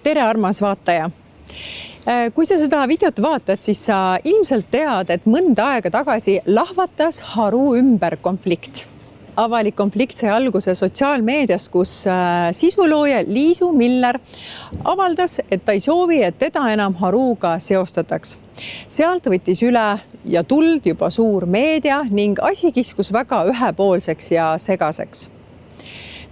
Tere, armas vaataja! Kui sa seda videot vaatad, siis sa ilmselt tead, et mõnda aega tagasi lahvatas Haru ümber konflikt. Avalik konflikt sai alguse sotsiaalmeedias, kus sisulooja Liisu Miller avaldas, et ta ei soovi, et teda enam Haruga seostataks. Sealt võttis üle ja tuld juba suur meedia ning asi kiskus väga ühepoolseks ja segaseks.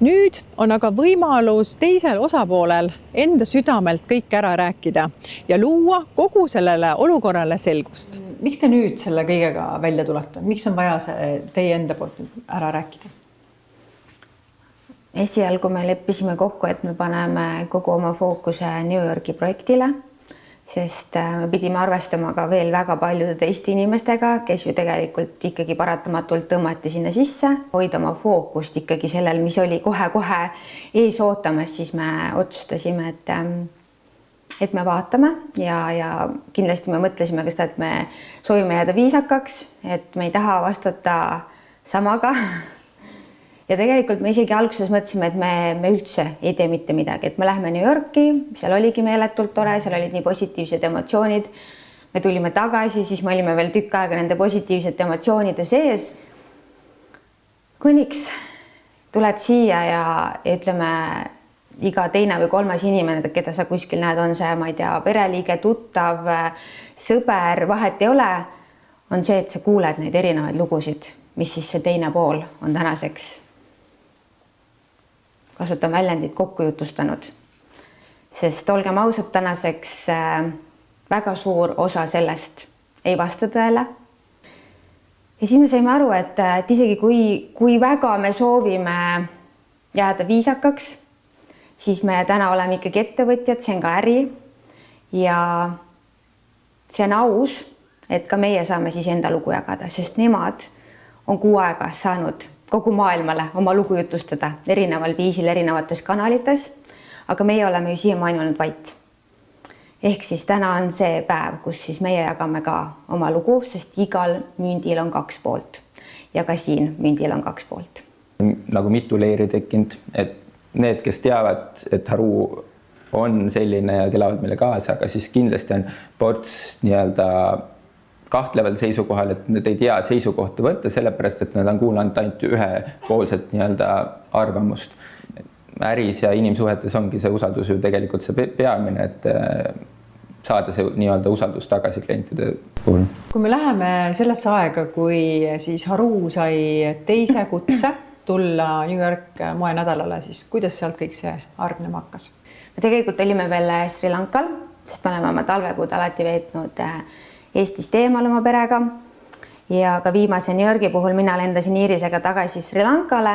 Nüüd on aga võimalus teisel osapoolel enda südamelt kõik ära rääkida ja luua kogu sellele olukorrale selgust. Miks te nüüd selle kõigega välja tulete? Miks on vaja see teie enda poolt ära rääkida? Esialgu me leppisime kokku, et me paneme kogu oma fookuse New Yorki projektile, sest me pidime arvestama ka veel väga paljude teiste inimestega, kes ju tegelikult ikkagi paratamatult tõmmati sinna sisse. Hoida oma fookust ikkagi sellel, mis oli kohe-kohe ees ootamas, siis me otsustasime, et me vaatame ja kindlasti me mõtlesime ka seda, et me soovime jääda viisakaks, et me ei taha vastata samaga. Ja tegelikult me isegi alguses mõtlesime, et me üldse ei tee mitte midagi, et me läheme New Yorki, seal oligi meeletult tore, seal olid nii positiivsed emotsioonid. Me tulime tagasi, siis me olime veel tükk aega nende positiivsete emotsioonide sees. Kuniks tuled siia ja ütleme, iga teine või kolmas inimene, keda sa kuskil näed, on see, ma ei tea, pereliige, tuttav, sõber, vahet ei ole, on see, et sa kuuled neid erinevaid lugusid, mis siis see teine pool on tänaseks, kasutan väljendit, kokku jutustanud. Sest olgem ausad, tänaseks väga suur osa sellest ei vasta tõele. Ja siis me saime aru, et isegi kui väga me soovime jääda viisakaks, siis me täna oleme ikkagi ettevõtjad, see on ka äri ja see on aus, et ka meie saame siis enda lugu jagada, sest nemad on kuu aega saanud kogu maailmale oma lugu jutustada erineval viisil, erinevates kanalites, aga meie oleme ju siiamaani olnud vait. Ehk siis täna on see päev, kus siis meie jagame ka oma lugu, sest igal mündil on kaks poolt ja ka siin mündil on kaks poolt. Nagu mitu leeri tekkinud, et need, kes teavad, et Haru on selline ja elavad meile kaasa, aga siis kindlasti on ports nii-öelda kahtleval seisukohal, et nad ei tea seisukohta võtta, sellepärast, et nad on kuulanud ainult ühepoolset nii-öelda arvamust. Äris ja inimsuhetes ongi see usaldus ju tegelikult see peamine, et saada see nii-öelda usaldus tagasi klientide puhul. Kui me läheme sellesse aega, kui siis Haru sai teise kutse tulla New York moenädalale, siis kuidas sealt kõik see argnema hakkas? Me tegelikult olime veel Sri Lankal, sest me oleme oma talvekuud alati veetnud Eestist eemal oma perega ja ka viimase New Yorgi puhul mina lendasin Iirisega tagasi Sri Lankale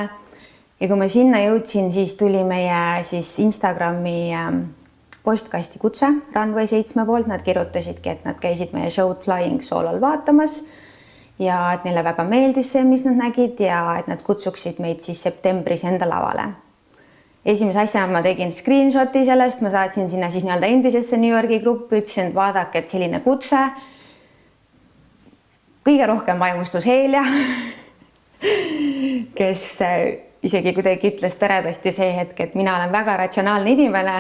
ja kui ma sinna jõudsin, siis tuli meie siis Instagrami postkasti kutse Runway 7 poolt. Nad kirjutasidki, et nad käisid meie show'd Flying Solol vaatamas ja et neile väga meeldis see, mis nad nägid ja et nad kutsuksid meid siis septembris enda lavale. Esimese asjana ma tegin screenshoti sellest, ma saatsin sinna siis nii-öelda endisesse New Yorgi gruppi, ütlesin, et vaadake, et selline kutse. Kõige rohkem vaimustus Helja, kes isegi kuidagi ütles toredasti see hetk, et mina olen väga ratsionaalne inimene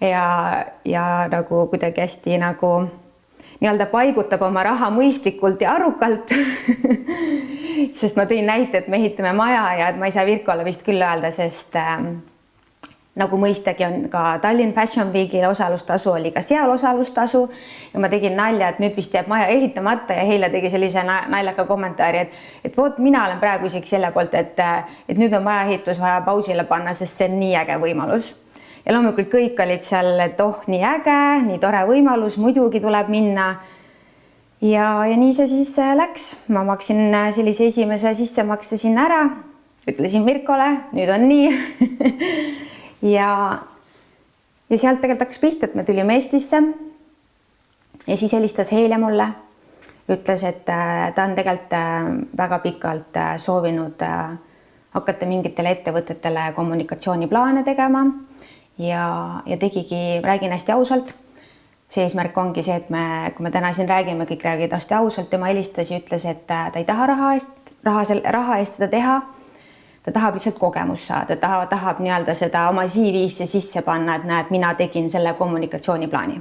ja nagu kuidagi hästi nagu nii-öelda paigutab oma raha mõistlikult ja arukalt. Sest ma tõin näite, et me ehitame maja ja et ma ei saa Virkole vist küll öelda, sest nagu mõistagi on ka Tallinn Fashion Weekil osalustasu, oli ka seal osalustasu ja ma tegin nalja, et nüüd vist jääb maja ehitamata ja Heile tegi sellise naljaka kommentaari, et voot, mina olen praegu isegi selle poolt, et nüüd on maja ehitus vaja pausile panna, sest see on nii äge võimalus. Ja loomulikult kõik olid seal, et nii äge, nii tore võimalus, muidugi tuleb minna. Ja nii see siis läks. Ma maksin sellise esimese sissemakse sinna ära, ütlesin Mirkole, nüüd on nii. Ja sealt tegelikult hakkas pihta, et me tulime Eestisse ja siis helistas Heile mulle, ütles, et ta on tegelikult väga pikalt soovinud hakata mingitele ettevõtetele kommunikatsiooniplaane tegema ja tegigi, räägin hästi ausalt. See eesmärk ongi see, et kui me täna siin räägime, kõik räägid hästi ausalt, tema helistas ja ütles, et ta ei taha raha eest seda teha. ta tahab lihtsalt kogemust saada, tahab nii-öelda seda oma CV-sse sisse panna, et näed, mina tegin selle kommunikatsiooniplaani.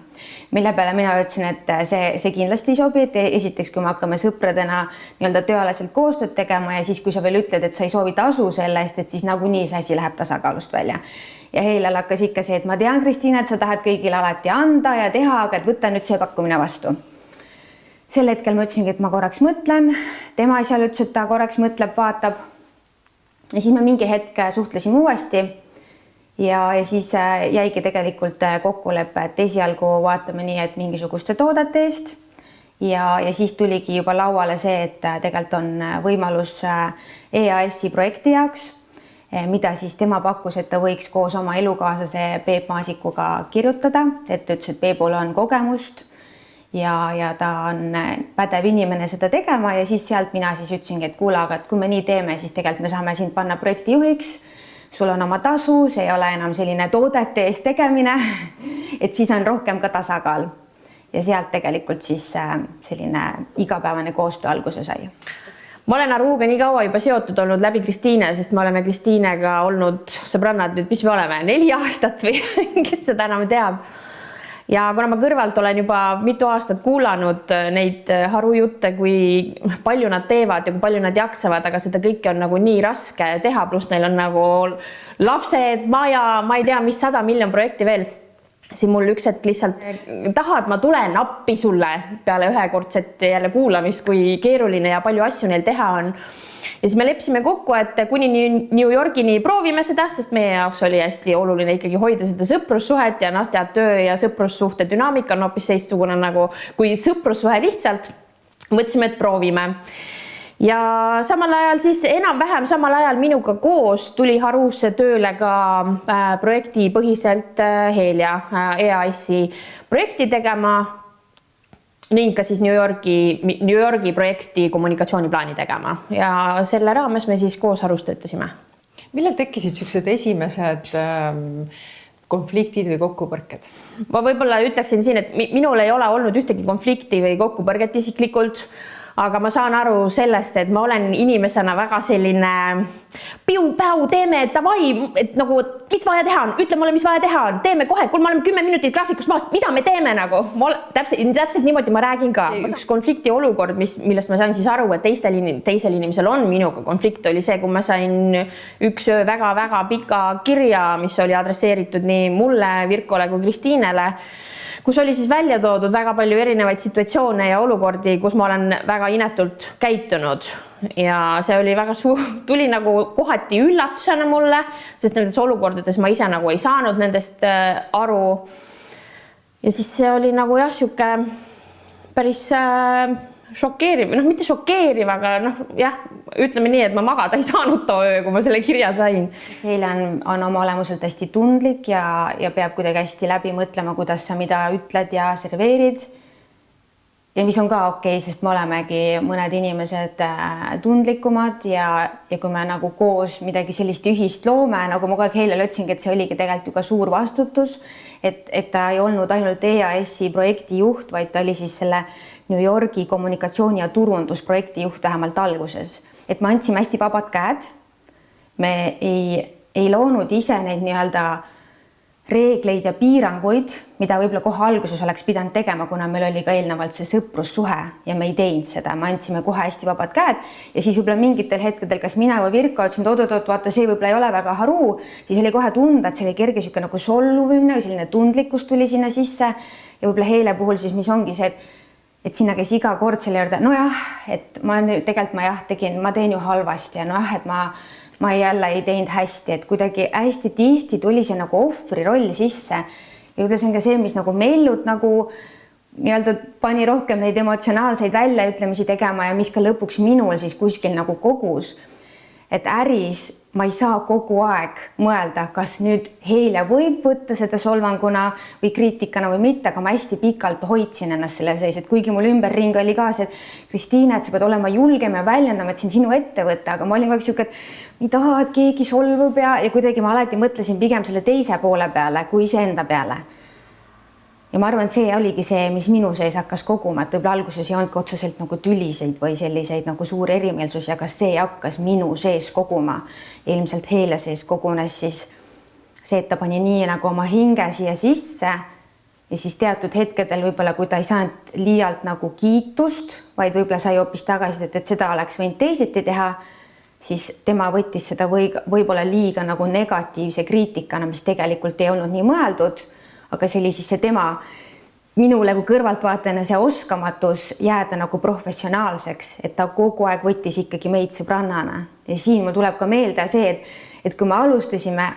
Mille peale mina ütlesin, et see kindlasti ei sobi, et esiteks, kui me hakkame sõpradena nii-öelda tööalaselt koostööd tegema ja siis, kui sa veel ütled, et sa ei soovi tasu selle eest, et siis nagunii see asi läheb tasakaalust välja. Ja Heilel hakkas ikka see, et ma tean, Kristiina, et sa tahad kõigile alati anda ja teha, aga et võta nüüd see pakkumine vastu. Sel hetkel ma ütlesingi, et ma korraks mõtlen, tema seal ütles, et ta korraks mõtleb, vaatab. Ja siis me mingi hetk suhtlesime uuesti ja siis jäigi tegelikult kokkulepe, et esialgu vaatame nii, et mingisuguste toodete eest ja siis tuligi juba lauale see, et tegelikult on võimalus EAS-i projekti jaoks, mida siis tema pakkus, et ta võiks koos oma elukaaslase Peep Maasikuga kirjutada, et ütles, et Peepul on kogemust ja ta on pädev inimene seda tegema ja siis sealt mina siis ütlesingi, et kuule, aga et kui me nii teeme, siis tegelikult me saame sind panna projektijuhiks, sul on oma tasu, see ei ole enam selline toodete eest tegemine, et siis on rohkem ka tasakaal. Ja sealt tegelikult siis selline igapäevane koostöö alguse sai. Ma olen Haruuga nii kaua juba seotud olnud läbi Kristiine, sest me oleme Kristiinega olnud sõbrannad nüüd, mis me oleme, 4 aastat või kes seda enam teab. Ja kuna ma kõrvalt olen juba mitu aastat kuulanud neid Haru jutte, kui palju nad teevad ja kui palju nad jaksavad, aga seda kõike on nagu nii raske teha, pluss neil on nagu lapsed, maja, ma ei tea, mis 100 miljon projekti veel. Siin mul üks hetk lihtsalt tahad, ma tulen appi sulle peale ühekordset jälle kuulamist, kui keeruline ja palju asju neil teha on. Ja siis me leppisime kokku, et kuni New Yorgini proovime seda, sest meie jaoks oli hästi oluline ikkagi hoida seda sõprussuhet ja tead, töö ja sõprussuhte dünaamika on hoopis teistsugune nagu kui sõprussuhe lihtsalt. Mõtlesime, et proovime. Ja samal ajal siis enam-vähem samal ajal minuga koos tuli Haruusse tööle ka projektipõhiselt Helia EAS-i projekti tegema ning ka siis New Yorgi projekti kommunikatsiooniplaani tegema ja selle raames me siis koos Harus töötasime. Millal tekkisid sellised esimesed konfliktid või kokkupõrked? Ma võib-olla ütleksin siin, et minul ei ole olnud ühtegi konflikti või kokkupõrget isiklikult, aga ma saan aru sellest, et ma olen inimesena väga selline piu-päu, teeme davai, et nagu, mis vaja teha on, ütle mulle, mis vaja teha on, teeme kohe, kui me oleme 10 minutit graafikust maast, mida me teeme nagu? Täpselt niimoodi ma räägin ka. Üks konflikti olukord, millest ma sain siis aru, et teisel inimesel on minuga konflikt, oli see, kui ma sain üks öö väga-väga pika kirja, mis oli adresseeritud nii mulle, Virkole kui Kristiinele, kus oli siis välja toodud väga palju erinevaid situatsioone ja olukordi, kus ma olen väga inetult käitunud ja see oli väga tuli nagu kohati üllatusena mulle, sest nendes olukordades ma ise nagu ei saanud nendest aru ja siis see oli nagu jah, siuke päris šokeeriv, mitte šokeeriv, aga jah, ütleme nii, et ma magada ei saanud too öö, kui ma selle kirja sain. Heile on oma olemuselt hästi tundlik ja peab kuidagi hästi läbi mõtlema, kuidas sa mida ütled ja serveerid. Ja mis on ka okei, sest me olemegi mõned inimesed tundlikumad ja kui me nagu koos midagi sellist ühist loome, nagu ma kogu aeg Heilele ütlesingi, et see oligi tegelikult ju ka suur vastutus, et ta ei olnud ainult EAS-i projekti juht, vaid ta oli siis selle New Yorgi kommunikatsiooni ja turundusprojekti juht vähemalt alguses. Et me andsime hästi vabad käed. Me ei loonud ise neid nii-öelda reegleid ja piiranguid, mida võib-olla kohe alguses oleks pidanud tegema, kuna meil oli ka eelnevalt see sõprussuhe ja me ei teinud seda. Me andsime kohe hästi vabad käed ja siis võib-olla mingitel hetkedel, kas mina või Virko ütlesime, et vaata, see võib-olla ei ole väga Haru, siis oli kohe tunda, et see oli kerge siuke nagu solvumine või selline tundlikkus tuli sinna sisse ja võib-olla Heile puhul siis, mis ongi see, et sinna käis iga kord selle juurde, nojah, et ma teen ju halvasti ja nojah, et ma jälle ei teinud hästi, et kuidagi hästi tihti tuli see nagu ohvri roll sisse ja võib-olla see on ka see, mis nagu Mellut nagu nii-öelda pani rohkem neid emotsionaalseid väljaütlemisi tegema ja mis ka lõpuks minul siis kuskil nagu kogus, et äris ma ei saa kogu aeg mõelda, kas nüüd Heile võib võtta seda solvanguna või kriitikana või mitte, aga ma hästi pikalt hoidsin ennast selle sees, et kuigi mul ümberring oli ka see, et Kristiine, et sa pead olema julgem ja väljendama, et siin sinu ettevõte, aga ma olin kogu siuke, et ei taha, et keegi solvub ja kuidagi ma alati mõtlesin pigem selle teise poole peale kui iseenda peale. ja ma arvan, et see oligi see, mis minu sees hakkas koguma, et võib-olla alguses ei olnudki otseselt nagu tüliseid või selliseid nagu suuri erimeelsusi, aga see hakkas minu sees koguma. Ilmselt Heele sees kogunes siis see, et ta pani nii nagu oma hinge siia sisse ja siis teatud hetkedel võib-olla, kui ta ei saanud liialt nagu kiitust, vaid võib-olla sai hoopis tagasisidet, et seda oleks võinud teisiti teha, siis tema võttis seda võib-olla liiga nagu negatiivse kriitikana, mis tegelikult ei olnud nii mõeldud, aga see oli siis see tema minule kui kõrvaltvaatajana see oskamatus jääda nagu professionaalseks, et ta kogu aeg võttis ikkagi meid sõbrannana. Ja siin mul tuleb ka meelde see, et kui me alustasime,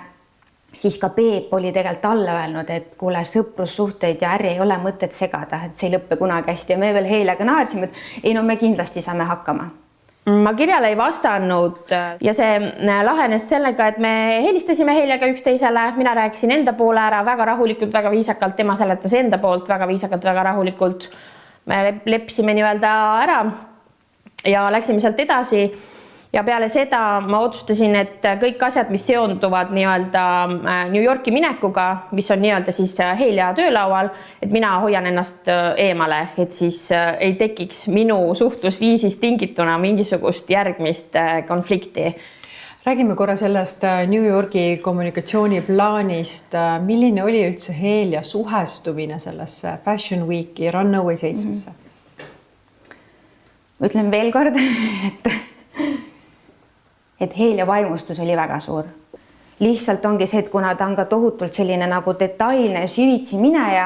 siis ka Peep oli tegelikult alla öelnud, et kuule, sõprussuhteid ja äri ei ole mõtet segada, et see ei lõppe kunagi hästi ja me veel Heilega naersime, et ei no me kindlasti saame hakkama. Ma kirjale ei vastanud ja see lahenes sellega, et me helistasime Heilega üksteisele, mina rääkisin enda poole ära väga rahulikult, väga viisakalt, tema seletas enda poolt väga viisakalt, väga rahulikult. Me leppisime nii-öelda ära ja läksime sealt edasi. Ja peale seda ma otsustasin, et kõik asjad, mis seonduvad nii-öelda New Yorki minekuga, mis on nii-öelda siis Heilja töölaual, et mina hoian ennast eemale, et siis ei tekiks minu suhtlusviisist tingituna mingisugust järgmist konflikti. Räägime korra sellest New Yorgi kommunikatsiooniplaanist. Milline oli üldse Heilja suhestumine sellesse Fashion Weeki Runway 7-sse? Ütlen veel kord, et Heilja vaimustus oli väga suur. Lihtsalt ongi see, et kuna ta on ka tohutult selline nagu detailne süvitsi mineja,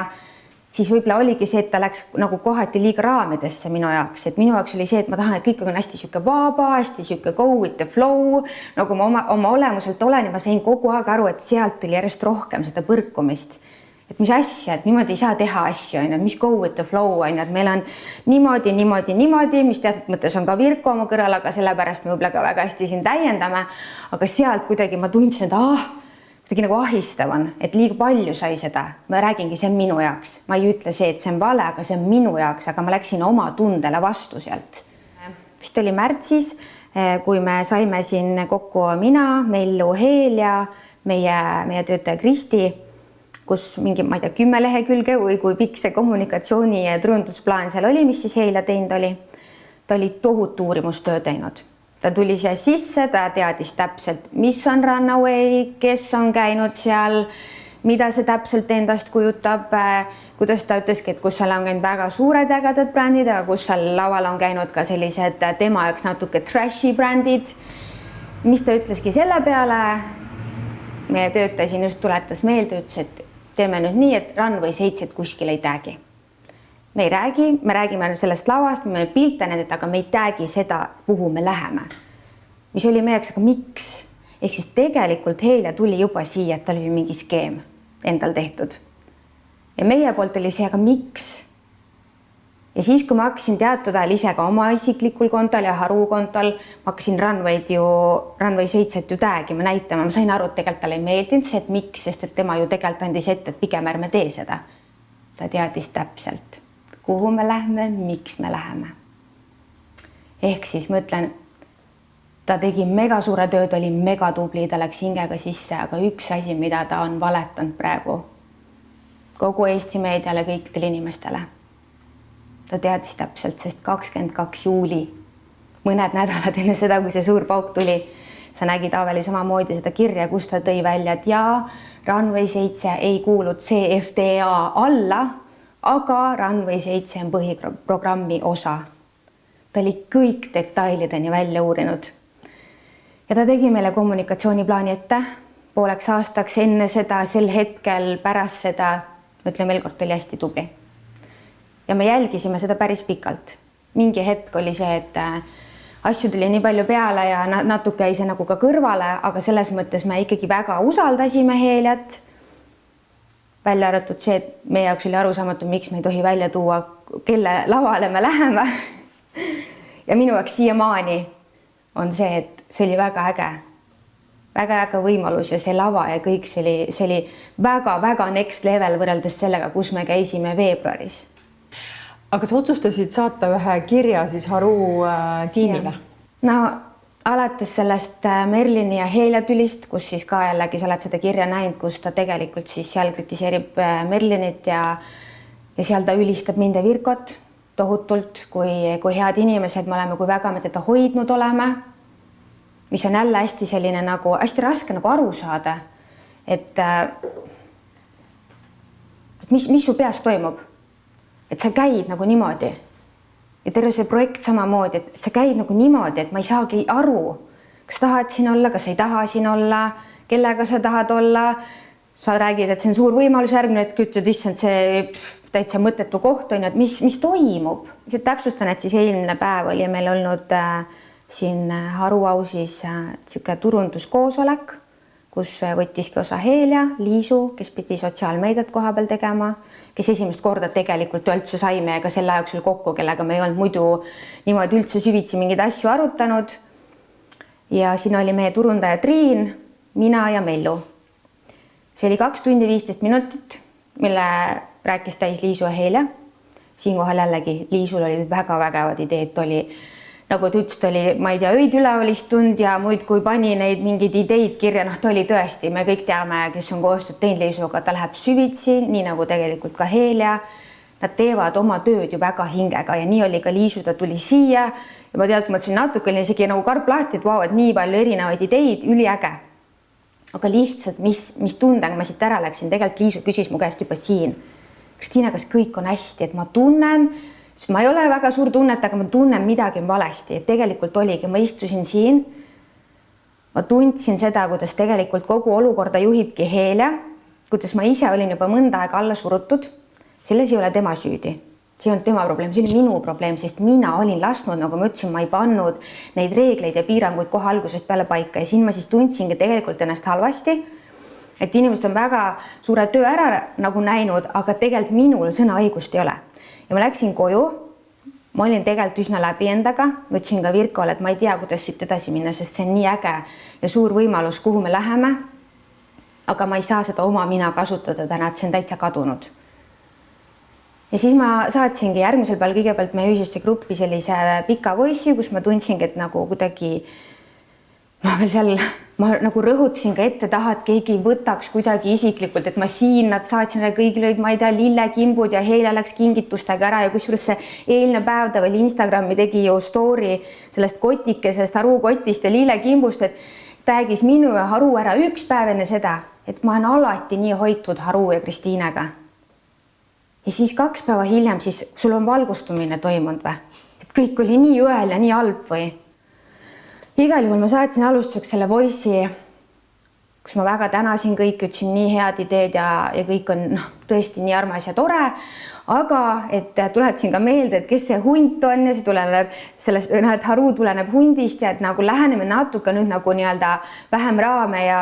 siis võib-olla oligi see, et ta läks nagu kohati liiga raamidesse minu jaoks. Et minu jaoks oli see, et ma tahan, et kõik on hästi süke vaba, hästi süke go with the flow. Nagu ma oma olemuselt olen ja ma sain kogu aeg aru, et sealt oli järjest rohkem seda põrkumist. Et mis asja, et niimoodi ei saa teha asju, mis go with the flow, et meil on niimoodi, mis teatud mõttes on ka Virko oma kõrval, aga sellepärast me võib-olla ka väga hästi siin täiendame. Aga sealt kuidagi ma tundsin, et kuidagi nagu ahistav on, et liiga palju sai seda. Ma räägingi, see on minu jaoks. Ma ei ütle see, et see on vale, aga see on minu jaoks, aga ma läksin oma tundele vastu sealt. Vist oli märtsis, kui me saime siin kokku mina, Mellu, Heilja, meie töötaja Kristi, kus mingi, ma ei tea, 10 lehekülge või kui pikk see kommunikatsiooni ja turundusplaan seal oli, mis siis Heilja teinud oli. Ta oli tohutu uurimustöö teinud. Ta tuli siia sisse, ta teadis täpselt, mis on Runway, kes on käinud seal, mida see täpselt endast kujutab, kuidas ta ütleski, et kus seal on käinud väga suured ägedad brändid, aga kus seal laval on käinud ka sellised tema jaoks natuke trashy brändid. Mis ta ütleski selle peale? Meie töötaja siin just tuletas meelde, ütles, et teeme nüüd nii, et Runway 7 kuskil ei täägi. Me ei räägi, me räägime sellest lavast, me pilte need, aga me ei täägi seda, kuhu me läheme. Mis oli meie jaoks, aga miks? Ehk siis tegelikult Heilja tuli juba siia, et tal oli mingi skeem endal tehtud. Ja meie poolt oli see, aga miks? Ja siis, kui ma hakkasin teatud ajal ise ka oma isiklikul kontol ja Haru kontol, ma hakkasin Runway 7 ju täägima, näitama. Ma sain aru, et tegelikult talle ei meeldinud see, et miks, sest et tema ju tegelikult andis ette, et pigem ärme tee seda. Ta teadis täpselt, kuhu me läheme, miks me läheme. Ehk siis ma ütlen, ta tegi mega suure tööd, oli mega tubli, ta läks hingega sisse, aga üks asi, mida ta on valetanud praegu kogu Eesti meediale, kõikidele inimestele. Ta teadis täpselt, sest 22 juuli, mõned nädalad enne seda, kui see suur pauk tuli, sa nägid Aveli samamoodi seda kirja, kus ta tõi välja, et jaa, Runway 7 ei kuulud CFDA alla, aga Runway 7 on põhiprogrammi osa. Ta oli kõik detailideni välja uurinud. Ja ta tegi meile kommunikatsiooniplaani ette pooleks aastaks enne seda, sel hetkel pärast seda, ütlen veel kord, oli hästi tubli. Ja me jälgisime seda päris pikalt. Mingi hetk oli see, et asju tuli nii palju peale ja natuke jäi see nagu ka kõrvale, aga selles mõttes me ikkagi väga usaldasime Heiljat. Välja arvatud see, et meie jaoks oli arusaamatu, miks me ei tohi välja tuua, kelle lavale me läheme. Ja minu jaoks siiamaani on see, et see oli väga äge. Väga äge võimalus ja see lava ja kõik see oli väga next level võrreldes sellega, kus me käisime veebruaris. Aga sa otsustasid saata ühe kirja siis Haru tiimile? No alates sellest Merlini ja Heilja tülist, kus siis ka jällegi sa oled seda kirja näinud, kus ta tegelikult siis seal kritiseerib Merlinit ja ja seal ta ülistab mind ja Virkot tohutult, kui head inimesed me oleme, kui väga me teda hoidnud oleme, mis on jälle hästi selline nagu hästi raske nagu aru saada, et mis su peas toimub, et sa käid nagu niimoodi ja terve see projekt samamoodi, et sa käid nagu niimoodi, et ma ei saagi aru, kas tahad siin olla, kas ei taha siin olla, kellega sa tahad olla. Sa räägid, et see on suur võimalus, järgmine hetk ütled, issand, see täitsa mõttetu koht on, et mis toimub. See täpsustan, et siis eelmine päev oli meil olnud siin Haruausis sihuke turunduskoosolek, kus võttiski osa Helja, Liisu, kes pidi sotsiaalmeediat koha peal tegema, kes esimest korda tegelikult üldse saime ka selle jooksul kokku, kellega me ei olnud muidu niimoodi üldse süvitsi mingeid asju arutanud. Ja siin oli meie turundaja Triin, mina ja Mellu. See oli 2 tundi 15 minutit, mille rääkis täis Liisu ja Helja. Siinkohal jällegi Liisul olid väga vägevad ideed, oli nagu ta ütles, oli, ma ei tea, öid ülevalistund ja muid, kui pani neid mingeid ideid kirja, ta oli tõesti, me kõik teame, kes on koostööd teinud Liisuga, ta läheb süvitsi, nii nagu tegelikult ka Helja. Nad teevad oma tööd ju väga hingega ja nii oli ka Liisu, ta tuli siia ja ma tead, kui ma ütlesin natuke oli isegi nagu karp lahti, et vau, et nii palju erinevaid ideid, üliäge. Aga lihtsalt, mis tundega ma siit ära läksin, tegelikult Liisu küsis mu käest juba siin. Kristiina, kas kõik on hästi, et ma tunnen, sest ma ei ole väga suur tunnet, aga ma tunnen midagi valesti, et tegelikult oligi, ma istusin siin, ma tundsin seda, kuidas tegelikult kogu olukorda juhibki Helja, kuidas ma ise olin juba mõnda aega alla surutud, selles ei ole tema süüdi. See on tema probleem, see oli minu probleem, sest mina olin lasknud, nagu ma ütlesin, ma ei pannud neid reegleid ja piiranguid kohe algusest peale paika ja siin ma siis tundsingi tegelikult ennast halvasti, et inimesed on väga suure töö ära nagu näinud, aga tegelikult minul sõnaõigust ei ole. Ja ma läksin koju, ma olin tegelikult üsna läbi endaga, ma ütlesin ka Virkole, et ma ei tea, kuidas siit edasi minna, sest see on nii äge ja suur võimalus, kuhu me läheme, aga ma ei saa seda oma mina kasutada täna, et see on täitsa kadunud. Ja siis ma saatsingi järgmisel päeval kõigepealt meie ühisesse gruppi sellise pika voice'i, kus ma tundsingi, et nagu kuidagi ma nagu rõhutasin ka ette taha, et keegi võtaks kuidagi isiklikult, et ma siin nad saatsin kõigil olid, ma ei tea, lillekimbud ja Helja läks kingitustega ära ja kusjuures see eelne päev ta veel Instagrami tegi ju story sellest kotikesest, Haru kotist ja lillekimbust, et tagis minu ja Haru ära üks päev enne seda, et ma olen alati nii hoitud Haru ja Kristiinaga. Ja siis 2 päeva hiljem, siis sul on valgustumine toimunud või? Et kõik oli nii õel ja nii halb või? Igal juhul ma saatsin alustuseks selle voice'i, kus ma väga tänasin kõik, ütlesin nii head ideed ja kõik on tõesti nii armas ja tore, aga et tuletasin ka meelde, et kes see hunt on ja see tuleneb sellest, et Haru tuleneb hundist ja et nagu läheneme natuke nüüd nagu nii-öelda vähem raame ja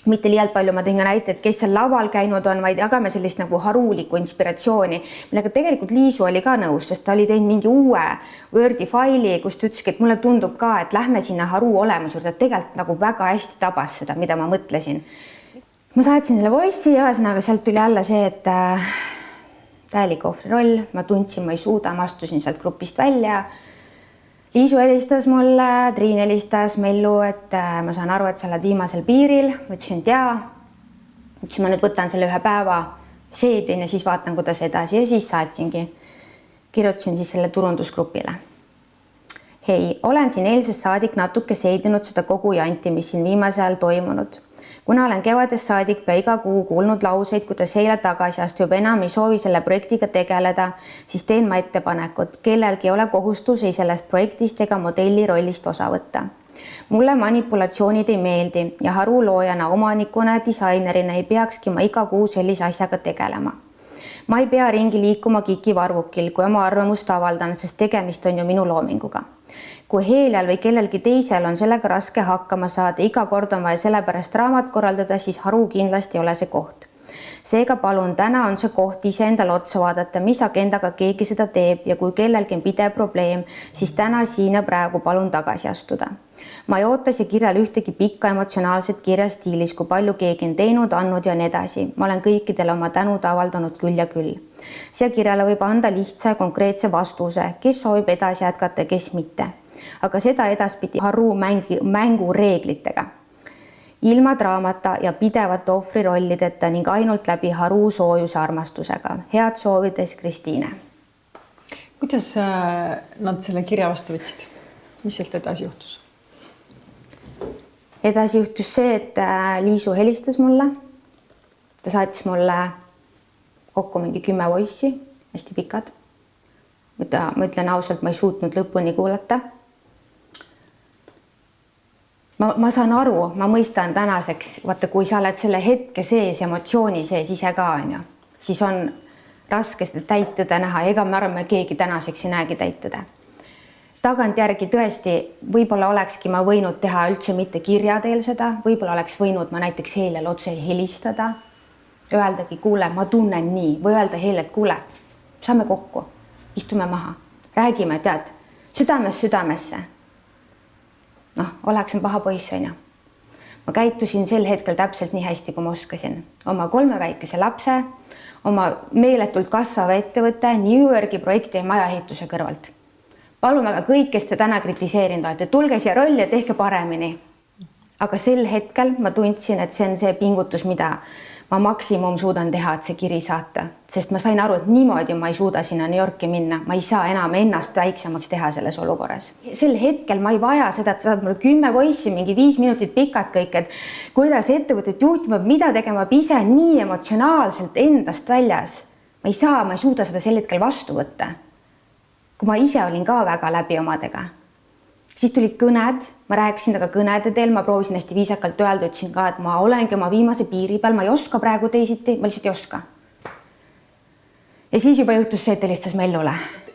mitte liialt palju, ma tõin ka näite, et kes seal laval käinud on, vaid jagame sellist nagu harulikku inspiratsiooni, millega tegelikult Liisu oli ka nõus, sest ta oli teinud mingi uue Wordi faili, kus ta ütleski, et mulle tundub ka, et lähme sinna Haru olemus juurde, tegelikult nagu väga hästi tabas seda, mida ma mõtlesin. Ma saatsin selle voice'i ja ühesõnaga sealt tuli jälle see, et täielik ohvri roll, ma tundsin, ma ei suuda, ma astusin sealt grupist välja. Liisu helistas mulle, Triin helistas Mellu, et ma saan aru, et sa oled viimasel piiril. Ma ütlesin, et jaa. Ma nüüd võtan selle 1 päeva seedin ja siis vaatan, kuidas edasi ja siis saatsingi. Kirjutasin siis selle turundusgrupile. Hei, olen siin eilsest saadik natuke seedinud seda kogu janti, mis siin viimase ajal toimunud. Kuna olen kevadest saadik pea iga kuu kuulnud lauseid, kuidas Helja tagasi astub enam ei soovi selle projektiga tegeleda, siis teen ma ettepanekut. Kellelgi ei ole kohustus ei sellest projektist ega modelli rollist osa võtta. Mulle manipulatsioonid ei meeldi ja Haru loojana, omanikuna ja disainerina ei peakski ma iga kuu sellise asjaga tegelema. Ma ei pea ringi liikuma Kiki Varvukil, kui oma arvamust avaldan, sest tegemist on ju minu loominguga. Kui Heljal või kellelgi teisel on sellega raske hakkama saada, iga kord on vaja sellepärast raamat korraldada, siis Haru kindlasti ei ole see koht. Seega palun, täna on see koht ise endale otsa vaadata, mis agendaga keegi seda teeb ja kui kellelgi on pidev probleem, siis täna siin ja praegu palun tagasi astuda. Ma ei oota see kirjal ühtegi pikka emotsionaalset kirja stiilis, kui palju keegi on teinud, andnud ja nii edasi. Ma olen kõikidele oma tänud avaldanud küll ja küll. Siia kirjale võib anda lihtsa ja konkreetse vastuse, kes soovib edasi jätkata, kes mitte. Aga seda edaspidi Haru mängu reeglitega. ilma draamata ja pidevate ohvrirollideta ning ainult läbi Haru soojuse armastusega. Head soovides, Kristiine. Kuidas nad selle kirja vastu võtsid? Mis sealt edasi juhtus? Edasi juhtus see, et Liisu helistas mulle. Ta saatis mulle kokku mingi 10 voice'i, hästi pikad. Ma ütlen ausalt, ma ei suutnud lõpuni kuulata. Ma saan aru, ma mõistan tänaseks, vaata, kui sa oled selle hetke sees, emotsiooni sees ise ka, siis on raske seda täitada näha. Ega me arvame, keegi tänaseks ei näegi täitada. Tagantjärgi tõesti, võib-olla olekski ma võinud teha üldse mitte kirja teel seda, võib-olla oleks võinud ma näiteks Heilel otse helistada, öeldagi, kuule, ma tunnen nii, või öelda Heile, et kuule, saame kokku, istume maha, räägime, tead, südames südamesse. Oleksin paha poiss, on ju. Ma käitusin sel hetkel täpselt nii hästi, kui ma oskasin. Oma 3 väikese lapse, oma meeletult kasvava ettevõtte, New Yorgi projekti ja majaehituse kõrvalt. Palun väga kõik, kes te täna kritiseerinud olete, tulge siia rolli ja tehke paremini. Aga sel hetkel ma tundsin, et see on see pingutus, mida ma maksimum suudan teha, et see kiri saata. Sest ma sain aru, et niimoodi ma ei suuda sinna New Yorki minna. Ma ei saa enam ennast väiksemaks teha selles olukorras. Sel hetkel ma ei vaja seda, et sa saad mulle 10 voice'i, mingi 5 minutit pikad kõik, et kuidas ettevõtet juhtima, mida tegema ise nii emotsionaalselt endast väljas. Ma ei suuda seda sel hetkel vastu võtta. Kui ma ise olin ka väga läbi omadega, siis tulid kõned, ma rääkisin temaga kõnede teel, ma proovisin hästi viisakalt öelda, ütlesin ka, et ma olengi oma viimase piiri peal, ma ei oska praegu teisiti, ma lihtsalt ei oska. Ja siis juba juhtus see, et helistas Mellule.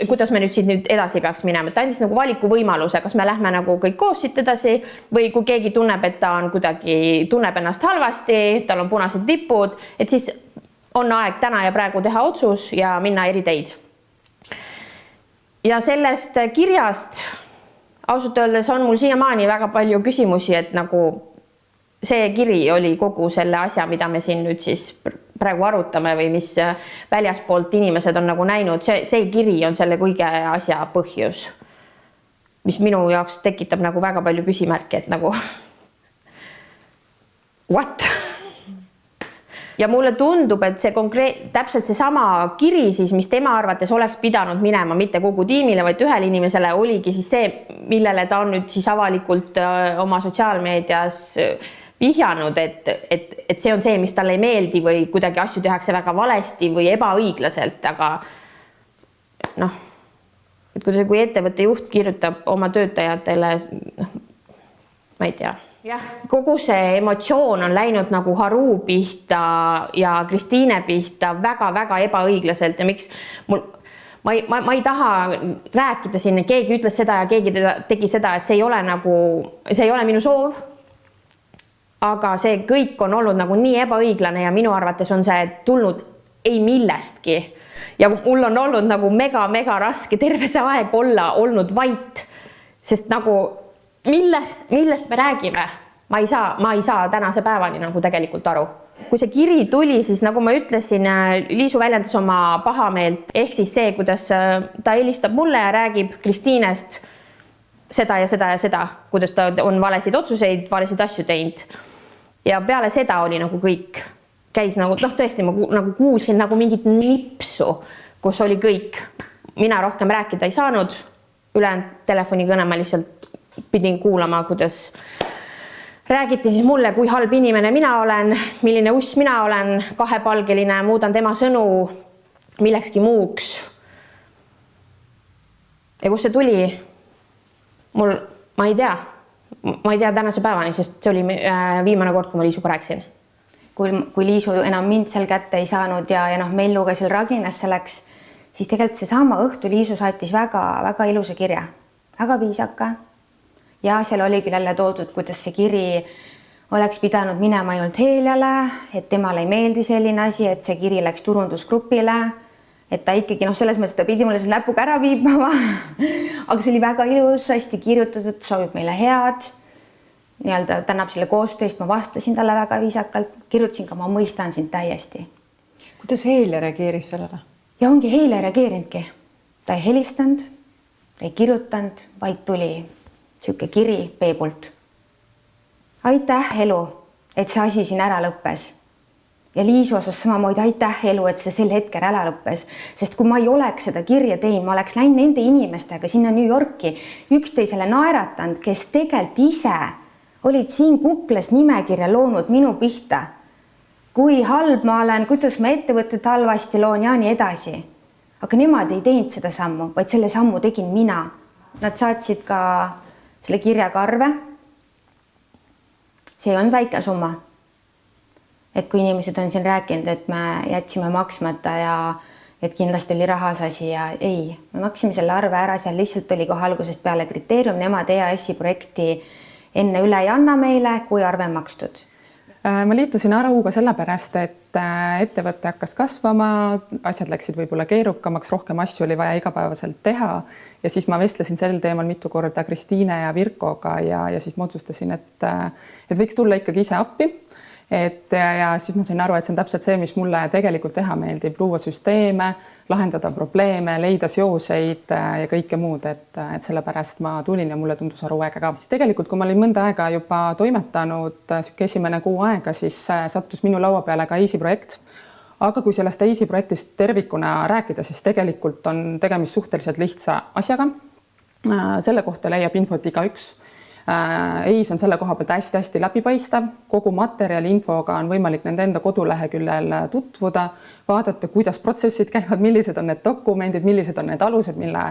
Kuidas me nüüd edasi peaks minema? Ta andis nagu valiku võimaluse, kas me lähme nagu kõik koos siit edasi või kui keegi tunneb, et ta on kuidagi, tunneb ennast halvasti, tal on punased tipud, et siis on aeg täna ja praegu teha otsus ja minna eri teid. Ja sellest kirjast ausalt öeldes on mul siiamaani väga palju küsimusi, et nagu see kiri oli kogu selle asja, mida me siin nüüd siis praegu arutame või mis väljaspoolt inimesed on nagu näinud. See kiri on selle kõige asja põhjus, mis minu jaoks tekitab nagu väga palju küsimärke, et nagu what? Ja mulle tundub, et see täpselt seesama kiri siis, mis tema arvates oleks pidanud minema mitte kogu tiimile, vaid ühele inimesele, oligi siis see, millele ta on nüüd siis avalikult oma sotsiaalmeedias vihjanud, et see on see, mis talle ei meeldi või kuidagi asju tehakse väga valesti või ebaõiglaselt, aga et kui ettevõtte juht kirjutab oma töötajatele, ma ei tea. Jah, kogu see emotsioon on läinud nagu Haru pihta ja Kristiine pihta väga-väga ebaõiglaselt ja miks ma ei taha rääkida siin, keegi ütles seda ja keegi tegi seda, et see ei ole minu soov. Aga see kõik on olnud nagu nii ebaõiglane ja minu arvates on see tulnud ei millestki. Ja mul on olnud nagu mega raske terve see aeg olnud vait, sest nagu millest me räägime? Ma ei saa tänase päevani nagu tegelikult aru. Kui see kiri tuli, siis nagu ma ütlesin, Liisu väljendas oma pahameelt, ehk siis see, kuidas ta helistab mulle ja räägib Kristiinest seda ja seda ja seda, kuidas ta on valesid otsuseid, valesid asju teinud. Ja peale seda oli nagu kõik. Käis nagu, tõesti, ma nagu kuulsin nagu mingit nipsu, kus oli kõik. Mina rohkem rääkida ei saanud, ülejäänud telefonikõne ma lihtsalt pidin kuulama, kuidas räägiti siis mulle, kui halb inimene mina olen, milline uss mina olen, kahepalgeline, muudan tema sõnu millekski muuks. Ja kus see tuli? Ma ei tea tänase päevani, sest see oli viimane kord, kui ma Liisuga rääkisin. Kui Liisu enam mind seal kätte ei saanud ja Melluga seal raginas selleks, siis tegelikult seesama õhtu Liisu saatis väga ilusa kirja, väga viisaka. Ja seal oli küll jälle toodud, kuidas see kiri oleks pidanud minema ainult Heljale, et temale ei meeldi selline asi, et see kiri läks turundusgrupile, et ta ikkagi selles mõttes, ta pidi mulle selle näpuga ära viibama. Aga see oli väga ilus, hästi kirjutatud, soovib meile head. Tänab selle koostööst, ma vastasin talle väga viisakalt, kirjutasin ka, ma mõistan sind täiesti. Kuidas Helja reageeris sellele? Ja ongi Helja reageerinudki. Ta ei helistanud, ei kirjutanud, vaid tuli siuke kiri Peebult. Aitäh, elu. et see asi siin ära lõppes. Ja Liisu osas samamoodi aitäh elu, et see sel hetkel ära lõppes, sest kui ma ei oleks seda kirja teinud, ma oleks läinud nende inimestega sinna New Yorki üksteisele naeratanud, kes tegelikult ise olid siin Kuklas nimekirja loonud minu pihta. Kui halb ma olen, kuidas ma ettevõtet halvasti loon ja nii edasi. Aga nemad ei teinud seda sammu, vaid selle sammu tegin mina. Nad saatsid ka selle kirjaga arve. See ei olnud väike summa. Et kui inimesed on siin rääkinud, et me jätsime maksmata ja et kindlasti oli rahasasi ja ei, me maksime selle arve ära, seal lihtsalt oli kohe algusest peale kriteerium, nemad EAS-i projekti enne üle ei anna meile, kui arve makstud. Ma liitusin Haruga sellepärast, et ettevõte hakkas kasvama, asjad läksid võib-olla keerukamaks, rohkem asju oli vaja igapäevaselt teha ja siis ma vestlesin sel teemal mitu korda Kristiine ja Virkoga ja siis ma otsustasin, et võiks tulla ikkagi ise appi. Ja siis ma sain aru, et see on täpselt see, mis mulle tegelikult teha meeldib, luua süsteeme, lahendada probleeme, leida seoseid ja kõike muud, et sellepärast ma tulin ja mulle tundus Haru äge ka. Siis tegelikult, kui ma olin mõnda aega juba toimetanud, esimene kuu aega, siis sattus minu laua peale ka EASY projekt. Aga kui sellest EASY projektist tervikuna rääkida, siis tegelikult on tegemist suhteliselt lihtsa asjaga. Selle kohta leiab infot igaüks. EASY on selle koha pealt hästi läbipaistev, kogu materjali infoga on võimalik nende enda koduleheküljel tutvuda, vaadata, kuidas protsessid käivad, millised on need dokumendid, millised on need alused, mille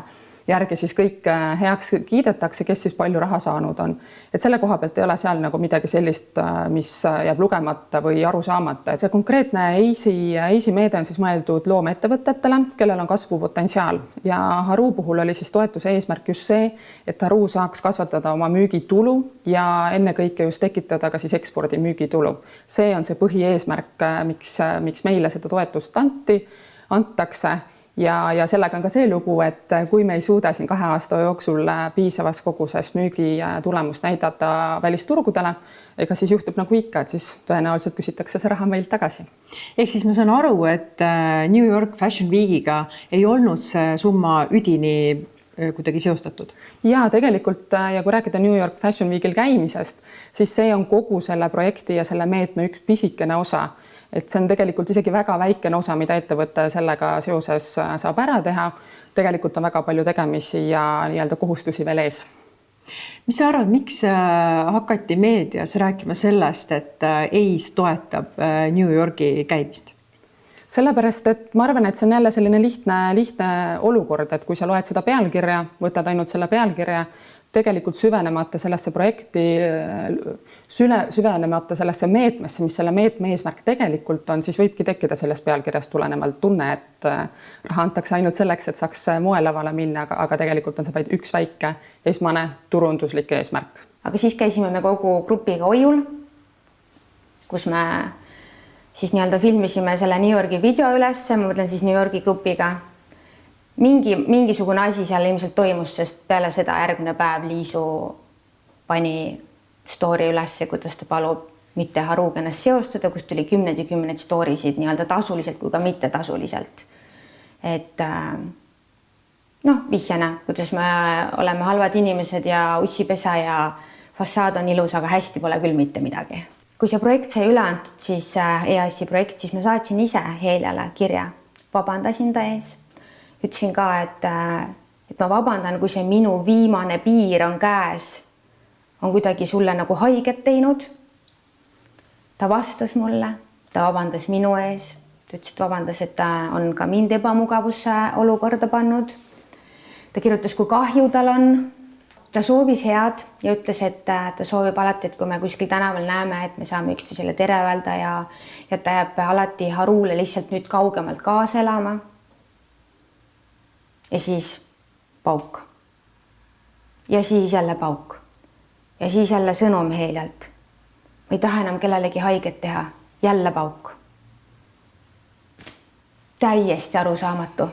järgi siis kõik heaks kiidetakse, kes siis palju raha saanud on. Et selle koha pealt ei ole seal nagu midagi sellist, mis jääb lugemata või aru saamata. See konkreetne EASY meede on siis mõeldud loomeettevõtetele, kellel on kasvupotentsiaal ja Haru puhul oli siis toetuse eesmärk just see, et Haru saaks kasvatada oma müügitulu ja ennekõike just tekitada ka siis ekspordi müügitulu. See on see põhieesmärk, miks meile seda toetust antakse. Ja sellega on ka see lugu, et kui me ei suuda siin 2 aasta jooksul piisavas koguses müügi tulemust näidata välisturgudele, ega siis juhtub nagu ikka, et siis tõenäoliselt küsitakse see raha meilt tagasi. Ehk siis ma saan aru, et New York Fashion Weekiga ei olnud see summa üdini kuidagi seostatud? Ja tegelikult, ja kui rääkida New York Fashion Weekil käimisest, siis see on kogu selle projekti ja selle meetme üks pisikene osa. Et see on tegelikult isegi väga väikene osa, mida ettevõte sellega seoses saab ära teha. Tegelikult on väga palju tegemisi ja nii-öelda kohustusi veel ees. Mis sa arvad, miks hakati meedias rääkima sellest, et EASY toetab New Yorki käimist? Sellepärast, et ma arvan, et see on jälle selline lihtne olukord, et kui sa loed seda pealkirja, võtad ainult selle pealkirja, tegelikult süvenemata sellesse projekti, süvenemata sellesse meetmesse, mis selle meetme eesmärk tegelikult on, siis võibki tekkida sellest pealkirjast tulenevalt tunne, et raha antakse ainult selleks, et saaks moelavale minna, aga tegelikult on see vaid üks väike esmane turunduslik eesmärk. Aga siis käisime me kogu grupiga Oiul, kus me siis nii-öelda filmisime selle New Yorki video üles, ma mõtlen siis New Yorki grupiga. Mingisugune asi seal ilmselt toimus, sest peale seda järgmine päev Liisu pani story üles, kuidas ta palub mitte Haruga ennast seostada, kus tuli 10 ja 10 storisid nii-öelda tasuliselt kui ka mitte tasuliselt. Et vihjana, kuidas me oleme halvad inimesed ja ussipesa ja fassaad on ilus, aga hästi pole küll mitte midagi. Kui see projekt sai üle antud, siis EASY projekt, siis ma saatsin ise Heljale kirja, vabandasin ta ees. Ütlesin ka, et ma vabandan, kui see minu viimane piir on käes, on kuidagi sulle nagu haiget teinud. Ta vastas mulle, ta vabandas minu ees. Ta ütles, et vabandas, et ta on ka mind ebamugavusse olukorda pannud. Ta kirjutas, kui kahju tal on. Ta soovis head ja ütles, et ta soovib alati, et kui me kuskil tänaval näeme, et me saame üksteisele tere öelda ja ta jääb alati Harule lihtsalt nüüd kaugemalt kaasa elama. Ja siis pauk. Ja siis jälle pauk. Ja siis jälle sõnum Heljalt. Ma ei taha enam kellelegi haiget teha. Jälle pauk. Täiesti arusaamatu.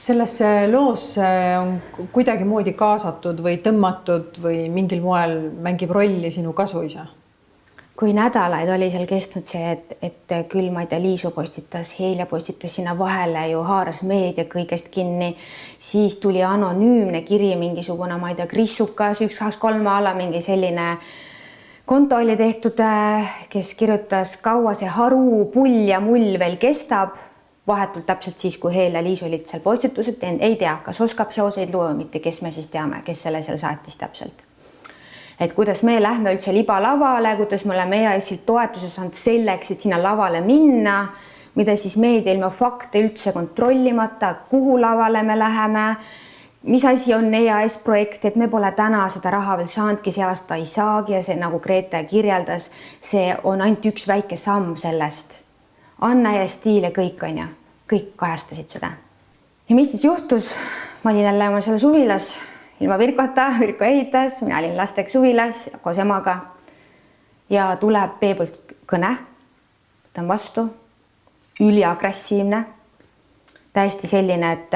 Sellesse loosse on kuidagi moodi kaasatud või tõmmatud või mingil moel mängib rolli sinu kasuisa? Kui nädalaid oli seal kestnud see, et küll ma ei tea, Liisu postitas, Helja postitas sinna vahele ju haaras meedia kõigest kinni, siis tuli anonüümne kiri mingisugune, ma ei tea, Krissukas, 1, 2, 3 ala mingi selline konto oli tehtud, kes kirjutas, kaua see haru, pull ja mull veel kestab, vahetult täpselt siis, kui Heel ja Liis olid seal postitused teinud, ei tea, kas oskab seoseid luua või mitte, kes me siis teame, kes selle seal saatis täpselt. Et kuidas me lähme üldse libalavale, kuidas me oleme EAS-ilt toetuse saanud selleks, et sinna lavale minna, mida siis meedia ilma fakte üldse kontrollimata, kuhu lavale me läheme, mis asi on EAS projekt, et me pole täna seda raha veel saanudki, see aasta ei saagi ja see, nagu Grete kirjeldas, see on ainult üks väike samm sellest. Anna ja Stiil ja kõik on ju, kõik kajastasid seda. Ja mis siis juhtus? Ma olin jälle oma seal suvilas, ilma Virkota, Virko ehitas, mina olin lasteks suvilas koos emaga ja tuleb Peebult kõne, võtan vastu, üliagressiivne, täiesti selline, et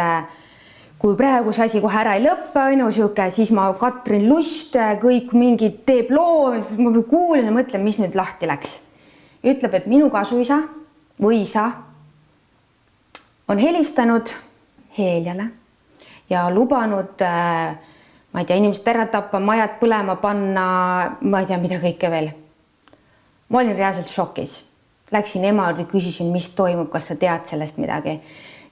kui praegu see asi kohe ära ei lõppe, siuke, siis ma Katrin Lust, kõik mingid teeb loo, ma kuulen ja mõtlen, mis nüüd lahti läks. Ütleb, et minu kasuisa või isa on helistanud Heljale ja lubanud, ma ei tea, inimesed ära tappa, majad põlema panna, ma ei tea, mida kõike veel. Ma olin reaalselt šokis. Läksin ema juurde, küsisin, mis toimub, kas sa tead sellest midagi.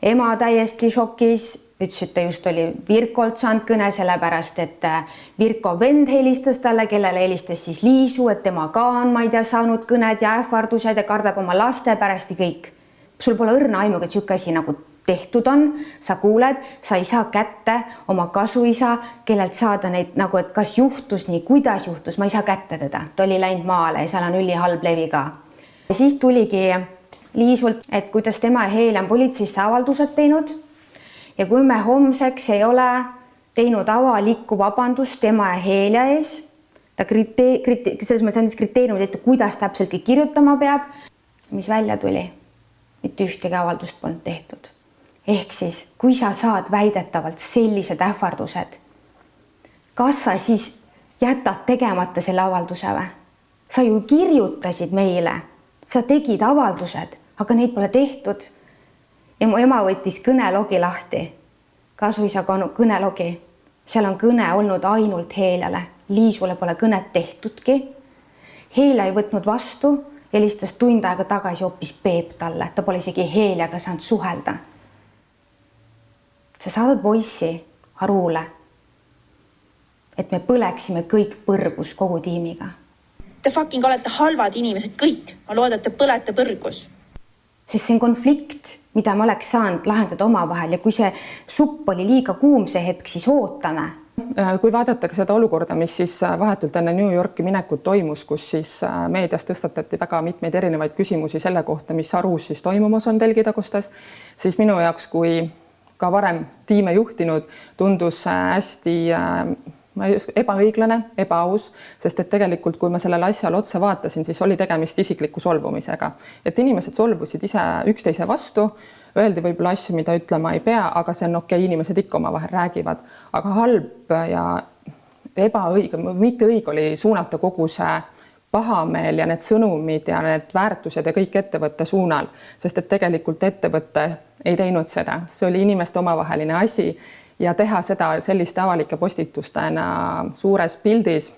Ema täiesti šokis, ütles, et ta just oli Virkolt saanud kõne, sellepärast, et Virko vend helistas talle, kellele helistas siis Liisu, et tema ka on, ma ei tea, saanud kõned ja ähvardused ja kardab oma laste pärast ja kõik. Sul pole õrna aimuga, et siuke asi nagu tehtud on, sa kuuled, sa ei saa kätte oma kasuisa, kellelt saada neid nagu, et kas juhtus nii, kuidas juhtus, ma ei saa kätte teda. Ta oli läinud maale ja seal on ülihalb levi ka. Ja siis tuligi Liisult, et kuidas tema ja Heel on politseisse avaldused teinud ja kui me homseks ei ole teinud avalikku vabandust tema ja Heelja ees, ta selles mõttes andis kriteeriumid ette, kuidas täpseltki kirjutama peab, mis välja tuli, mitte ühtegi avaldust polnud tehtud. Ehk siis, kui sa saad väidetavalt sellised ähvardused, kas sa siis jätad tegemata selle avalduse või? Sa ju kirjutasid meile, sa tegid avaldused, aga neid pole tehtud. Ja mu ema võttis kõnelogi lahti, kasuisa kõnelogi. Seal on kõne olnud ainult Heeljale. Liisule pole kõnet tehtudki. Heelja ei võtnud vastu, helistas tund aega tagasi hoopis Peep talle. Ta pole isegi Heeljaga saanud suhelda. Sa saadad voici Harule, et me põleksime kõik põrgus kogu tiimiga. Te fucking olete halvad inimesed kõik. Ma loodan, et te põlete põrgus. Sest see on konflikt, mida me oleks saanud lahendada omavahel ja kui see supp oli liiga kuum see hetk, siis ootame. Kui vaadata seda olukorda, mis siis vahetult enne New Yorki minekut toimus, kus siis meedias tõstatati väga mitmeid erinevaid küsimusi selle kohta, mis Harus siis toimumas on telgitagustes, siis minu jaoks, kui ka varem tiime juhtinud, tundus hästi ebaõiglane, ebaaus, sest et tegelikult, kui ma sellele asjale otsa vaatasin, siis oli tegemist isikliku solvumisega. Et inimesed solvusid ise üksteise vastu, öeldi võib-olla asju, mida ütlema ei pea, aga see on okei, inimesed ikka omavahel räägivad. Aga halb ja ebaõige, mitte õige oli suunata kogu see pahameel ja need sõnumid ja need väärtused ja kõik ettevõtte suunal, sest et tegelikult ettevõtte ei teinud seda. See oli inimeste omavaheline asi ja teha seda selliste avalike postitustena suures pildis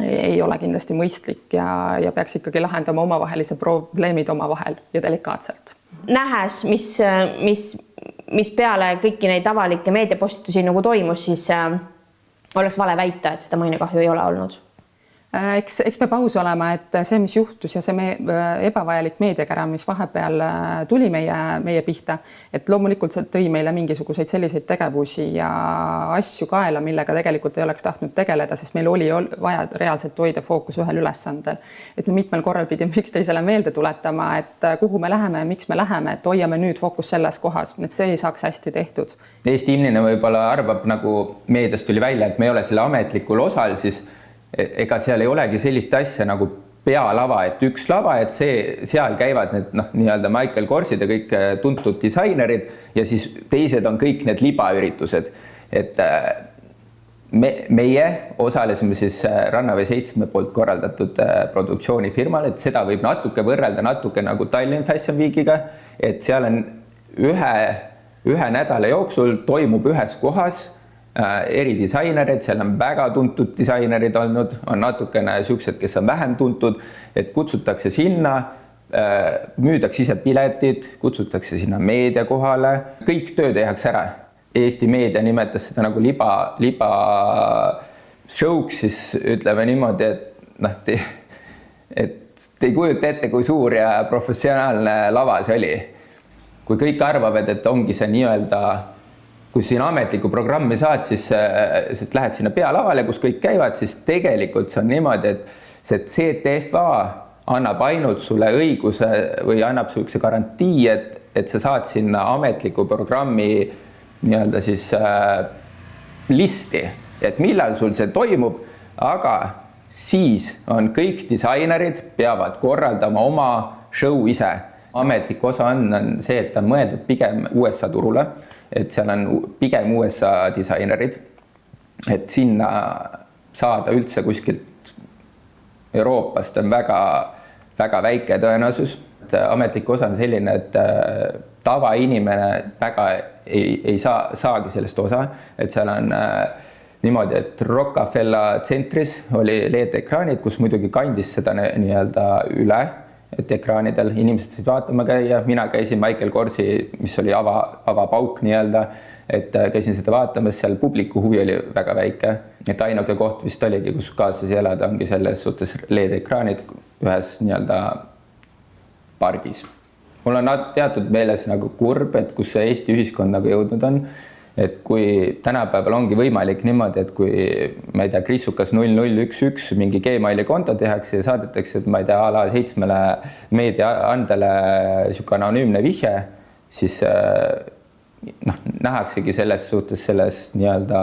ei ole kindlasti mõistlik ja peaks ikkagi lahendama omavahelise probleemid omavahel ja delikaatselt. Nähes, mis peale kõiki neid avalikke meediapostitusi nagu toimus, siis oleks vale väita, et seda mainekahju ei ole olnud. Eks peab aus olema, et see, mis juhtus ja see ebavajalik meediakära, mis vahepeal tuli meie pihta, et loomulikult see tõi meile mingisuguseid selliseid tegevusi ja asju kaela, millega tegelikult ei oleks tahtnud tegeleda, sest meil oli vaja reaalselt hoida fookus ühel ülesandel. Et me mitmel korral pidime üksteisele meelde tuletama, et kuhu me läheme, miks me läheme, et hoiame nüüd fookus selles kohas, et see ei saaks hästi tehtud. Eesti inimene võib-olla arvab, nagu meediast tuli välja, et me ei ole selle ametlikul osal, siis ega seal ei olegi sellist asja nagu pealava, et üks lava, et seal käivad need nii-öelda Michael Korsid ja kõik tuntud disainerid ja siis teised on kõik need libaüritused. Et meie osalesime siis Runway 7 poolt korraldatud produktsioonifirmal, et seda võib natuke võrrelda natuke nagu Tallinn Fashion Weekiga, et seal on ühe nädala jooksul toimub ühes kohas eridisainereid, seal on väga tuntud disainerid olnud, on natukene siuksed, kes on vähem tuntud, et kutsutakse sinna, müüdakse ise piletid, kutsutakse sinna meedia kohale, kõik töö tehakse ära. Eesti meedia nimetas seda nagu liba show'ks, siis ütleme niimoodi, et te ei kujuta ette, kui suur ja professionaalne lava see oli. Kui kõik arvavad, et ongi see nii-öelda, kui siin ametlikku programmi saad, siis lähed sinna pealavale, kus kõik käivad, siis tegelikult see on niimoodi, et see CTFA annab ainult sulle õiguse või annab sihukese garantii, et sa saad sinna ametliku programmi nii-öelda siis listi, et millal sul see toimub, aga siis on kõik disainerid peavad korraldama oma show ise. Ametlik osa on see, et ta on mõeldud pigem USA turule, et seal on pigem USA disainerid, et sinna saada üldse kuskilt Euroopast on väga väike tõenäosus. Ametlik osa on selline, et tavainimene väga ei saagi sellest osa, et seal on niimoodi, et Rockefeller tsentris oli LED-ekraanid, kus muidugi kandis seda nii-öelda üle, et ekraanidel inimesed said vaatama käia. Mina käisin Michael Korsi, mis oli avapauk nii-öelda, et käisin seda vaatamas, seal publiku huvi oli väga väike. Et ainuke koht vist oligi, kus kaasasi elada, ongi selles suhtes LED-ekraanid ühes nii-öelda pargis. Mul on teatud meeles nagu kurb, et kus see Eesti ühiskond nagu jõudnud on. Et kui tänapäeval ongi võimalik niimoodi, et kui ma ei tea, Krissukas 0011 mingi Gmaili konto tehakse ja saadetakse, et ma ei tea, ala 7 meediaandele siuke anonüümne vihje, siis nähaksegi selles suhtes selles nii-öelda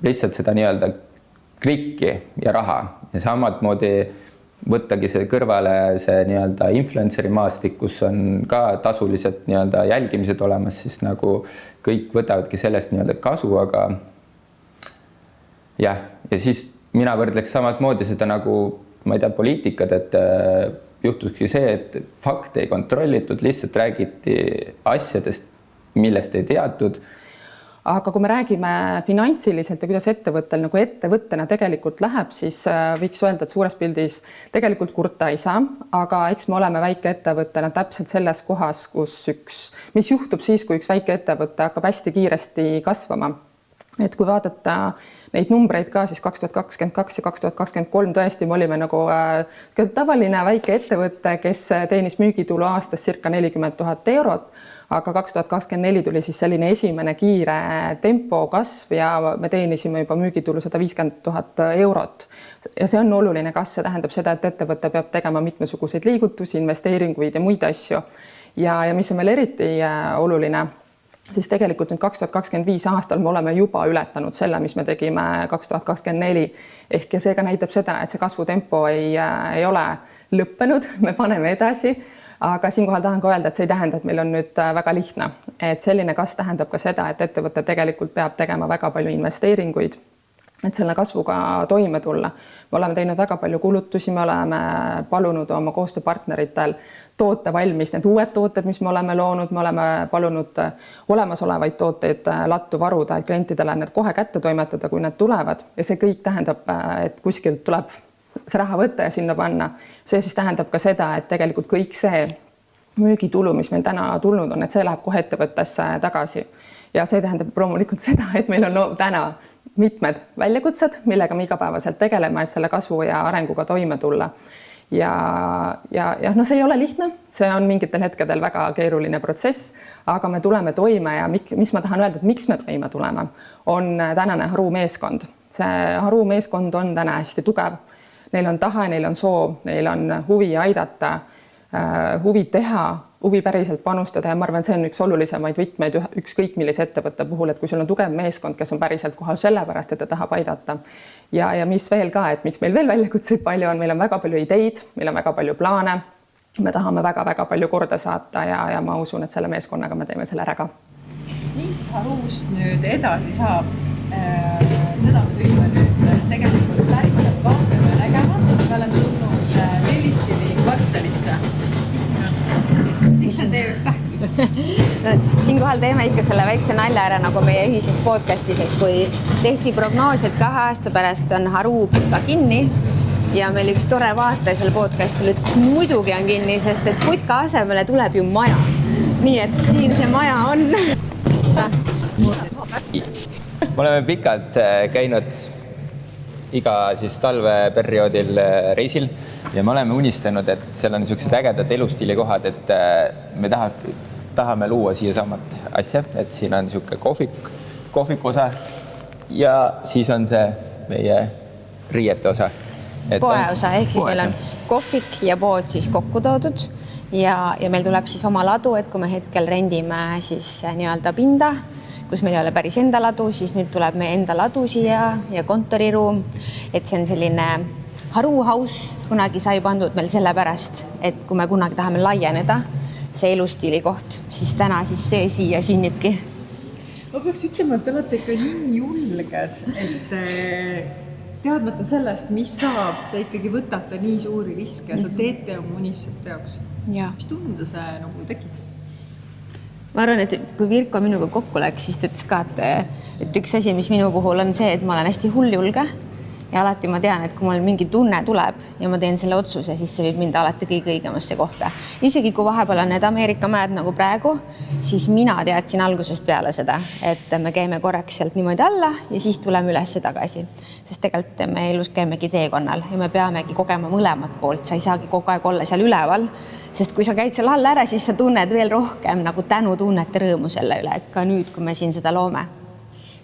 lihtsalt seda nii-öelda klikki ja raha ja samad moodi võttagi see kõrvale see nii-öelda influenceri maastik, kus on ka tasulised nii-öelda jälgimised olemas, siis nagu kõik võtavadki sellest nii-öelda kasu, aga jah, ja siis mina võrdleks samad moodi seda nagu, ma ei tea, poliitikad, et juhtuski see, et fakte ei kontrollitud, lihtsalt räägiti asjadest, millest ei teatud. Aga kui me räägime finantsiliselt ja kuidas ettevõttel nagu ettevõttena tegelikult läheb, siis võiks öelda, et suures pildis tegelikult kurta ei saa, aga eks me oleme väike ettevõttena täpselt selles kohas, mis juhtub siis, kui üks väike ettevõte hakkab hästi kiiresti kasvama. Et kui vaadata neid numbreid ka, siis 2022 ja 2023 tõesti me olime nagu tavaline väike ettevõte, kes teenis müügitulu aastas circa 40 000 eurot, aga 2024 tuli siis selline esimene kiire tempo kasv ja me teenisime juba müügitulu 150 000 eurot. Ja see on oluline kasv, see tähendab seda, et ettevõte peab tegema mitmesuguseid liigutusi, investeeringuid ja muid asju. Ja mis on veel eriti oluline, siis tegelikult nüüd 2025 aastal me oleme juba ületanud selle, mis me tegime 2024. Ehk ja seega näitab seda, et see kasvutempo ei ole lõppenud, me paneme edasi. Aga siinkohal tahan ka öelda, et see ei tähenda, et meil on nüüd väga lihtne. Et selline kasv tähendab ka seda, et ettevõte tegelikult peab tegema väga palju investeeringuid, et selle kasvuga toime tulla. Me oleme teinud väga palju kulutusi, me oleme palunud oma koostööpartneritel toota valmis need uued tooted, mis me oleme loonud, me oleme palunud olemasolevaid tooteid lattu varuda, et klientidele need kohe kätte toimetada, kui need tulevad. Ja see kõik tähendab, et kuskilt tuleb see raha võtta ja sinna panna. See siis tähendab ka seda, et tegelikult kõik see müügitulu, mis meil täna tulnud on, et see läheb kohe ettevõttesse tagasi. Ja see tähendab loomulikult seda, et meil on täna mitmed väljakutsed, millega me igapäevaselt tegeleme, et selle kasvu ja arenguga toime tulla. Ja see ei ole lihtne, see on mingitel hetkedel väga keeruline protsess, aga me tuleme toime ja mis ma tahan öelda, et miks me toime tuleme, on tänane Haru meeskond. See Haru meeskond on täna hästi tugev. Neil on tahe, neil on soov, neil on huvi aidata, huvi teha, huvi päriselt panustada ja ma arvan, see on üks olulisemaid võtmeid ükskõik millise ettevõtte puhul, et kui sul on tugev meeskond, kes on päriselt kohal sellepärast, et ta tahab aidata. Ja mis veel ka, et miks meil veel väljakutseid palju on, meil on väga palju ideid, meil on väga palju plaane, me tahame väga palju korda saata ja ma usun, et selle meeskonnaga me teeme selle ära ka. Mis Harust nüüd edasi saab? Seda me tulime nüüd tegelikult päriselt vaatama ja nägema. Me oleme tulnud Telliskivi kvartalisse. Mis siin on? Miks see on teie üks tähtis? vahel teeme ikka selle väikse nalja ära nagu meie ühises podcastis, et kui tehti prognoos, et 2 aasta pärast on Haru putka kinni ja meil üks tore vaataja seal podcastil ütles, et muidugi on kinni, sest et putka asemele tuleb ju maja. Nii et siin see maja on. Me oleme pikalt käinud iga siis talveperioodil reisil ja me oleme unistanud, et seal on niisugused ägedad elustiili kohad, et me tahame luua siia samat asja, et siin on niisugune kohviku osa ja siis on see meie riiete osa. Poe osa, ehk siis meil on kohvik ja pood siis kokku toodud ja meil tuleb siis oma ladu, et kui me hetkel rendime siis nii-öelda pinda, kus meil ei ole päris enda ladu, siis nüüd tuleb meie enda ladu siia ja kontoriruum, et see on selline Haru House, kunagi sai pandud meil sellepärast, et kui me kunagi tahame laieneda, see elustiili koht, siis täna siis see siia sünnibki. Ma peaks ütlema, et te olete ikka nii julged, et teadmata sellest, mis saab, te ikkagi võtate nii suuri riske, et te teete oma unistused jaoks. Mis tunde see nagu tekib? Ma arvan, et kui Virko minuga kokku läks, siis ta ütles ka, et üks asi, mis minu puhul on see, et ma olen hästi hulljulge ja alati ma tean, et kui mul mingi tunne tuleb ja ma teen selle otsuse, siis see võib mind alati kõige õigemasse kohta. Isegi kui vahepeal on need Ameerika mäed nagu praegu, siis mina teadsin algusest peale seda, et me käime korraks sealt niimoodi alla ja siis tuleme üles tagasi. Sest tegelikult me elus käimegi teekonnal ja me peamegi kogema mõlemat poolt. Sa ei saagi kogu aeg olla seal üleval, sest kui sa käid seal all ära, siis sa tunned veel rohkem nagu tänutunnet ja rõõmu selle üle, et ka nüüd, kui me siin seda loome.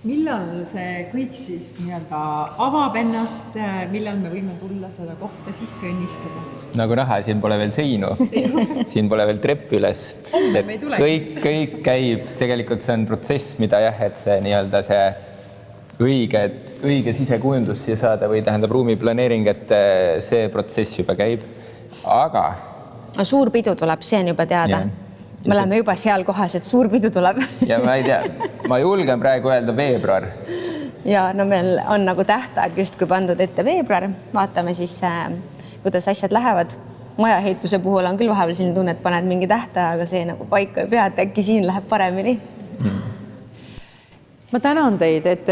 Millal see kõik siis nii-öelda avab ennast, millal me võime tulla seda kohta sisse õnnistada? Nagu näha, siin pole veel seinu, siin pole veel treppi üles. Kõik käib, tegelikult see on protsess, mida et see nii-öelda see õige sisekujundus siia saada või tähendab ruumi planeering, et see protsess juba käib, aga... Suur pidu tuleb, see on juba teada. Me oleme juba seal kohas, et suur pidu tuleb. Ja ma ei tea, ma julgen praegu öelda veebruar. Ja no meil on nagu tähtaeg just kui pandud ette veebruar. Vaatame siis, kuidas asjad lähevad. Majaheituse puhul on küll vahepeal selline tunne, et paned mingi tähtaeg, aga see nagu paika ei pea, et äkki siin läheb paremini. Ma tänan teid, et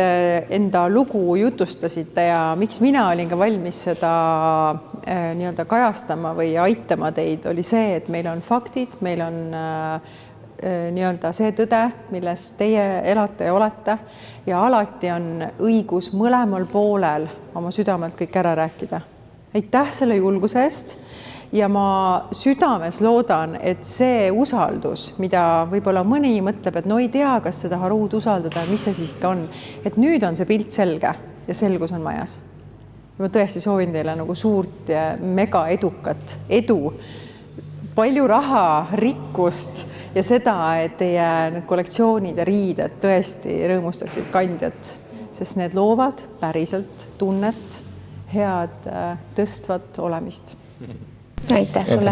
enda lugu jutustasite ja miks mina olin ka valmis seda nii-öelda kajastama või aitama teid, oli see, et meil on faktid, meil on nii-öelda see tõde, milles teie elate ja olete ja alati on õigus mõlemal poolel oma südamelt kõik ära rääkida. Aitäh selle julguse eest ja ma südames loodan, et see usaldus, mida võib-olla mõni mõtleb, et no ei tea, kas seda Harud usaldada, mis see siis ikka on, et nüüd on see pilt selge ja selgus on majas. Ma tõesti soovin teile nagu suurt ja mega edukat edu, palju raha, rikkust ja seda, et teie need kollektsioonid ja riided tõesti rõõmustaksid kandjat, sest need loovad päriselt tunnet, head tõstvat olemist. Aitäh sulle.